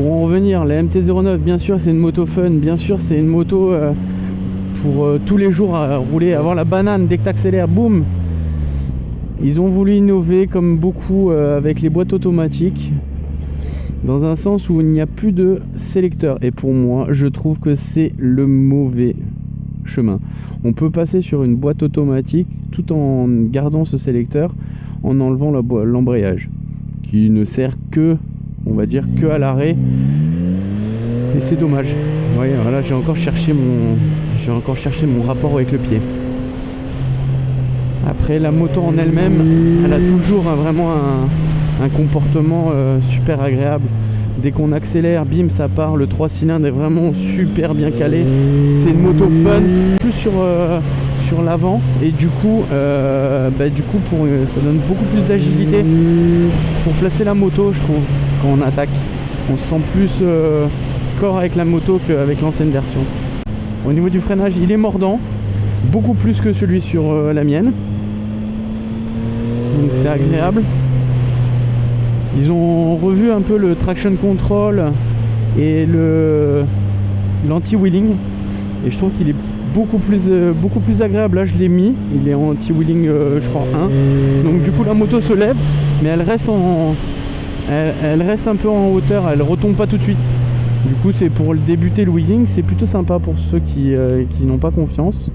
Pour en revenir, la MT-09, bien sûr c'est une moto fun, bien sûr c'est une moto pour tous les jours à rouler, avoir la banane dès que tu accélères, boum. Ils ont voulu innover comme beaucoup avec les boîtes automatiques, dans un sens où il n'y a plus de sélecteur. Et pour moi, je trouve que c'est le mauvais chemin. On peut passer sur une boîte automatique tout en gardant ce sélecteur, en enlevant l'embrayage, qui ne sert que, on va dire, que à l'arrêt. Et c'est dommage. Vous voyez, voilà, j'ai encore cherché mon rapport avec le pied. Après, la moto en elle-même, elle a toujours vraiment un comportement super agréable. Dès qu'on accélère, bim, ça part. Le 3 cylindres est vraiment super bien calé. C'est une moto fun, plus sur l'avant. Et du coup, ça donne beaucoup plus d'agilité pour placer la moto, je trouve, quand on attaque. On se sent plus corps avec la moto qu'avec l'ancienne version. Au niveau du freinage, il est mordant, beaucoup plus que celui sur la mienne. Donc c'est agréable. Ils ont revu un peu le traction control et l'anti-wheeling, et je trouve qu'il est beaucoup plus agréable. Là je l'ai mis, il est en anti-wheeling je crois 1, donc du coup la moto se lève mais elle reste un peu en hauteur, elle retombe pas tout de suite. Du coup c'est pour débuter le wheeling, c'est plutôt sympa pour ceux qui n'ont pas confiance.